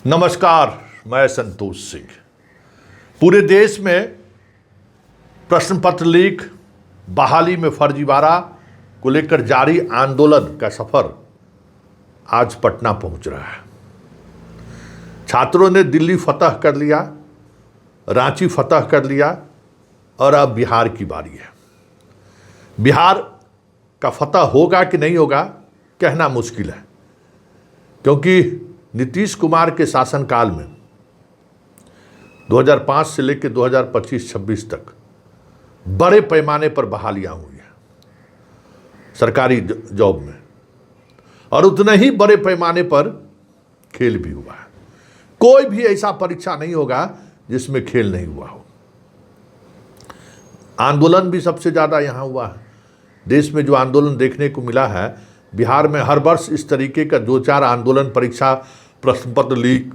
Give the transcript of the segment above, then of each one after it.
नमस्कार, मैं संतोष सिंह। पूरे देश में प्रश्न पत्र लीक, बहाली में फर्जीवाड़ा को लेकर जारी आंदोलन का सफर आज पटना पहुंच रहा है। छात्रों ने दिल्ली फतह कर लिया, रांची फतह कर लिया और अब बिहार की बारी है। बिहार का फतह होगा कि नहीं होगा कहना मुश्किल है, क्योंकि नीतीश कुमार के शासनकाल में 2005 से लेकर 2025-26 तक बड़े पैमाने पर बहालियां हुई हैं सरकारी जॉब में, और उतने ही बड़े पैमाने पर खेल भी हुआ है। कोई भी ऐसा परीक्षा नहीं होगा जिसमें खेल नहीं हुआ हो। आंदोलन भी सबसे ज़्यादा यहाँ हुआ है। देश में जो आंदोलन देखने को मिला है, बिहार में हर वर्ष इस तरीके का 2-4 आंदोलन, परीक्षा, प्रश्न पत्र लीक,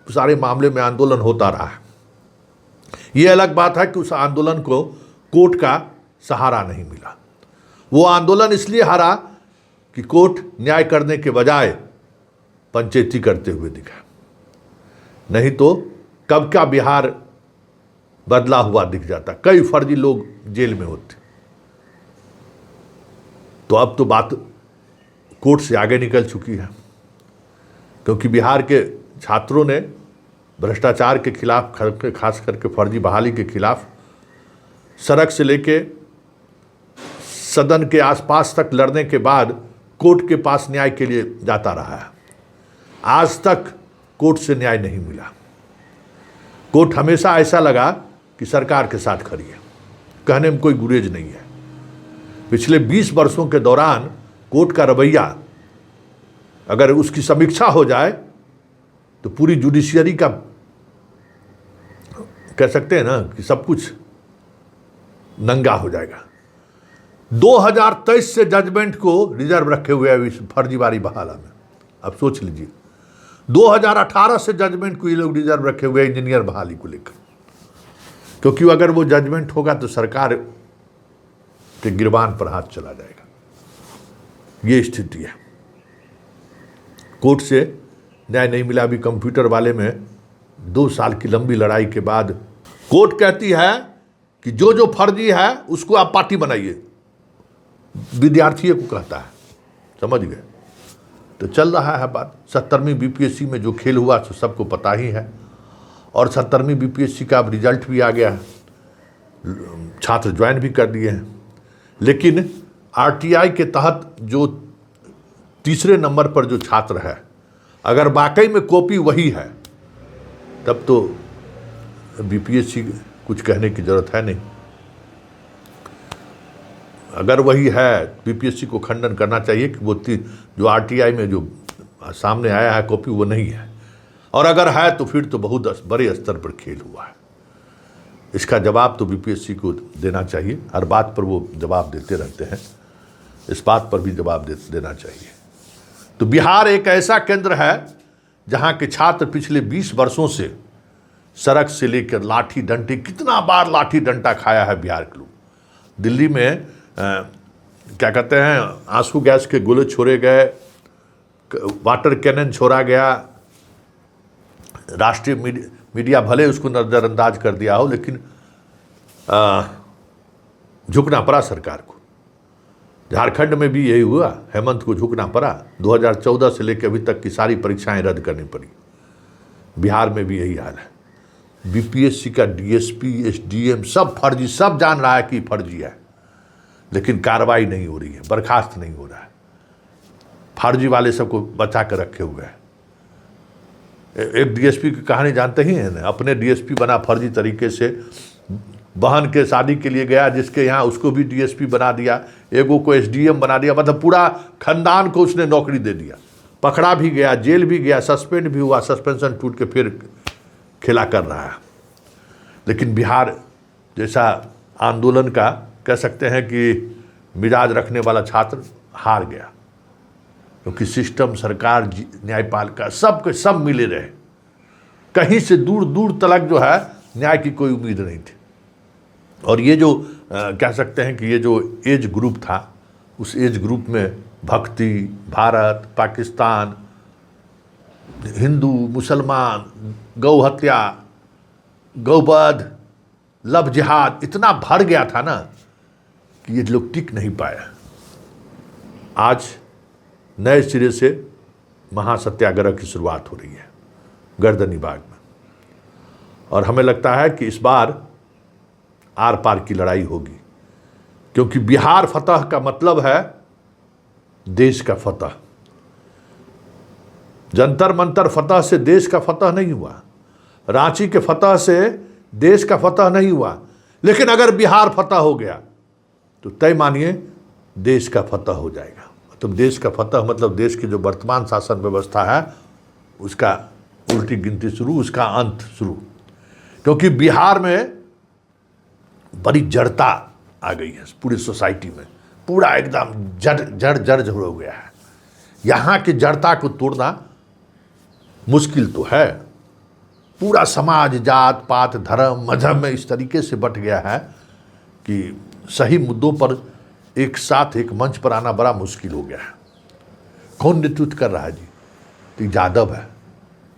सारे मामले में आंदोलन होता रहा है। ये अलग बात है कि उस आंदोलन को कोर्ट का सहारा नहीं मिला। वो आंदोलन इसलिए हारा कि कोर्ट न्याय करने के बजाय पंचायती करते हुए दिखा, नहीं तो कब का बिहार बदला हुआ दिख जाता। कई फर्जी लोग जेल में होते। तो अब तो बात कोर्ट से आगे निकल चुकी है, क्योंकि बिहार के छात्रों ने भ्रष्टाचार के खिलाफ, खास करके फर्जी बहाली के खिलाफ सड़क से लेके सदन के आसपास तक लड़ने के बाद कोर्ट के पास न्याय के लिए जाता रहा है। आज तक कोर्ट से न्याय नहीं मिला। कोर्ट हमेशा ऐसा लगा कि सरकार के साथ खड़ी है, कहने में कोई गुरेज नहीं है। पिछले 20 वर्षों के दौरान कोर्ट का रवैया, अगर उसकी समीक्षा हो जाए तो पूरी जुडिशियरी का, कह सकते हैं ना कि सब कुछ नंगा हो जाएगा। 2023 से जजमेंट को रिजर्व रखे हुए हैं फर्जीवाड़ी बहाला में। अब सोच लीजिए, 2018 से जजमेंट को ये लोग रिजर्व रखे हुए इंजीनियर बहाली को लेकर, क्योंकि अगर वो जजमेंट होगा तो सरकार के गिरबान पर हाथ चला जाएगा। ये स्थिति है। कोर्ट से न्याय नहीं मिला। अभी कंप्यूटर वाले में 2 साल की लंबी लड़ाई के बाद कोर्ट कहती है कि जो जो फर्जी है उसको आप पार्टी बनाइए। विद्यार्थियों को कहता है, समझ गए? तो चल रहा है बात। 70वीं बीपीएससी में जो खेल हुआ तो सबको पता ही है, और 70वीं बीपीएससी का अब रिजल्ट भी आ गया है। छात्र ज्वाइन भी कर दिए हैं। लेकिन आरटीआई के तहत जो तीसरे नंबर पर जो छात्र है, अगर वाकई में कॉपी वही है, तब तो बीपीएससी कुछ कहने की जरूरत है नहीं। अगर वही है, बीपीएससी को खंडन करना चाहिए कि वो जो आरटीआई में जो सामने आया है कॉपी, वो नहीं है। और अगर है तो फिर तो बहुत बड़े स्तर पर खेल हुआ है। इसका जवाब तो बीपीएससी को देना चाहिए। हर बात पर वो जवाब देते रहते हैं, इस बात पर भी जवाब देना चाहिए। तो बिहार एक ऐसा केंद्र है जहाँ के छात्र पिछले 20 वर्षों से सड़क से लेकर लाठी डंडे, कितना बार लाठी डंडा खाया है बिहार के लोग। दिल्ली में क्या कहते हैं, आंसू गैस के गोले छोड़े गए, वाटर कैनन छोड़ा गया। राष्ट्रीय मीडिया भले उसको नज़रअंदाज कर दिया हो, लेकिन झुकना पड़ा सरकार को। झारखंड में भी यही हुआ, हेमंत को झुकना पड़ा। 2014 से लेकर अभी तक की सारी परीक्षाएं रद्द करनी पड़ी। बिहार में भी यही हाल है। बीपीएससी का डीएसपी, एसडीएम सब फर्जी, सब जान रहा है कि फर्जी है, लेकिन कार्रवाई नहीं हो रही है, बर्खास्त नहीं हो रहा है। फर्जी वाले सबको बचा कर रखे हुए हैं। एक डीएसपी की कहानी जानते ही हैं ना, अपने डीएसपी बना फर्जी तरीके से, बहन के शादी के लिए गया जिसके यहाँ, उसको भी डीएसपी बना दिया, एगो को एसडीएम बना दिया। मतलब पूरा खानदान को उसने नौकरी दे दिया। पकड़ा भी गया, जेल भी गया, सस्पेंड भी हुआ, सस्पेंशन टूट के फिर खेला कर रहा है। लेकिन बिहार जैसा आंदोलन का, कह सकते हैं कि मिजाज रखने वाला छात्र हार गया, क्योंकि सिस्टम, सरकार, न्यायपालिका सबके सब मिले रहे। कहीं से दूर दूर तक जो है न्याय की कोई उम्मीद नहीं थी। और ये जो कह सकते हैं कि ये जो एज ग्रुप था, उस एज ग्रुप में भक्ति, भारत, पाकिस्तान, हिंदू मुसलमान, गौ हत्या, गौवध, लव जिहाद इतना भर गया था ना कि ये लोग टिक नहीं पाए। आज नए सिरे से महासत्याग्रह की शुरुआत हो रही है गर्दनीबाग में, और हमें लगता है कि इस बार आर पार की लड़ाई होगी, क्योंकि बिहार फतह का मतलब है देश का फतह। जंतर मंतर फतह से देश का फतह नहीं हुआ, रांची के फतह से देश का फतह नहीं हुआ, लेकिन अगर बिहार फतह हो गया तो तय मानिए देश का फतह हो जाएगा। मतलब देश का फतह मतलब देश की जो वर्तमान शासन व्यवस्था है उसका उल्टी गिनती शुरू, उसका अंत शुरू। क्योंकि बिहार में बड़ी जड़ता आ गई है पूरी सोसाइटी में, पूरा एकदम जड़ हो गया है। यहाँ की जड़ता को तोड़ना मुश्किल तो है। पूरा समाज जात पात धर्म मजहब में इस तरीके से बट गया है कि सही मुद्दों पर एक साथ एक मंच पर आना बड़ा मुश्किल हो गया है। कौन नेतृत्व कर रहा है जी? तो यादव है।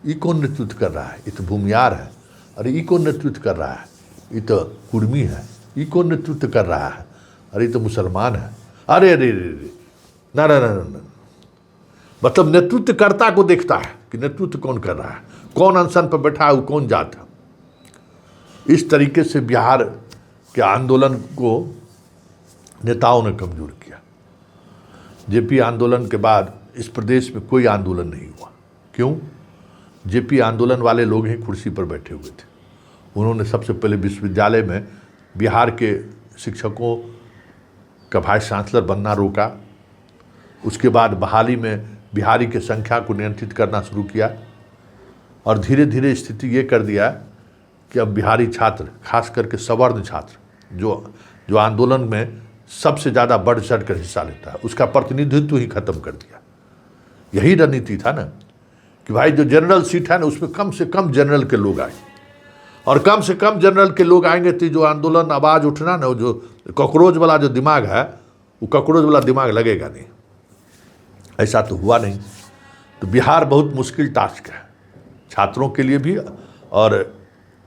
ये कौन नेतृत्व कर रहा है? ये तो भूमियार है। अरे ये कौन नेतृत्व कर रहा है? ये तो कुर्मी है। ये कौन नेतृत्व कर रहा है? अरे ये तो मुसलमान है। अरे अरे अरे ना ना ना ना, मतलब नेतृत्वकर्ता को देखता है कि नेतृत्व कौन कर रहा है, कौन अनशन पर बैठा है, कौन जात है। इस तरीके से बिहार के आंदोलन को नेताओं ने कमजोर किया। जेपी आंदोलन के बाद इस प्रदेश में कोई आंदोलन नहीं हुआ। क्यों? जेपी आंदोलन वाले लोग ही कुर्सी पर बैठे हुए थे। उन्होंने सबसे पहले विश्वविद्यालय में बिहार के शिक्षकों का वाइस चांसलर बनना रोका। उसके बाद बहाली में बिहारी की संख्या को नियंत्रित करना शुरू किया, और धीरे धीरे स्थिति ये कर दिया कि अब बिहारी छात्र, खास करके सवर्ण छात्र जो आंदोलन में सबसे ज़्यादा बढ़ चढ़ कर हिस्सा लेता है, उसका प्रतिनिधित्व ही खत्म कर दिया। यही रणनीति था ना कि भाई जो जनरल सीट है ना उसमें कम से कम जनरल के लोग आए, और कम से कम जनरल के लोग आएंगे तो जो आंदोलन आवाज़ उठना ना, जो कॉकरोच वाला जो दिमाग है वो कॉकरोच वाला दिमाग लगेगा नहीं। ऐसा तो हुआ नहीं। तो बिहार बहुत मुश्किल टास्क है, छात्रों के लिए भी और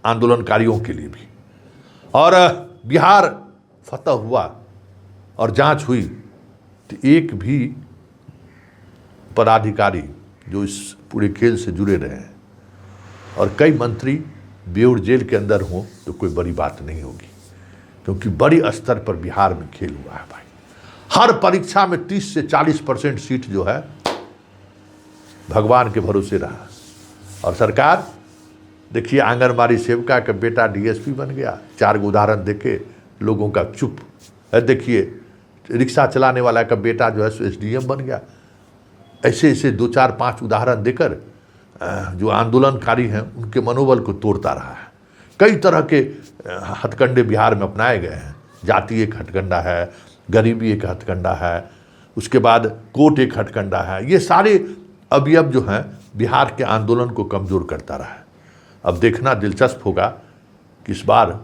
आंदोलनकारियों के लिए भी। और बिहार फतह हुआ और जांच हुई तो एक भी पदाधिकारी जो इस पूरे खेल से जुड़े रहे हैं और कई मंत्री बेऊर जेल के अंदर हों तो कोई बड़ी बात नहीं होगी, क्योंकि बड़ी स्तर पर बिहार में खेल हुआ है भाई। हर परीक्षा में 30 से 40% सीट जो है भगवान के भरोसे रहा। और सरकार देखिए, आंगनबाड़ी सेविका का बेटा डीएसपी बन गया, 4 उदाहरण देके लोगों का चुप है। देखिए रिक्शा चलाने वाला का बेटा जो है सो एसडीएम बन गया। ऐसे ऐसे 2 4 5 उदाहरण देकर जो आंदोलनकारी हैं उनके मनोबल को तोड़ता रहा है। कई तरह के हथकंडे बिहार में अपनाए गए हैं। जाति एक हथकंडा है, गरीबी एक हथकंडा है, उसके बाद कोर्ट एक हथकंडा है। ये सारे अवयव जो हैं बिहार के आंदोलन को कमज़ोर करता रहा है। अब देखना दिलचस्प होगा कि इस बार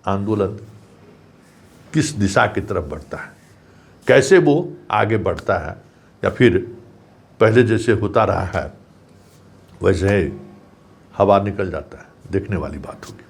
आंदोलन किस दिशा की तरफ बढ़ता है, कैसे वो आगे बढ़ता है, या फिर पहले जैसे होता रहा है वैसे हवा निकल जाता है। देखने वाली बात होगी।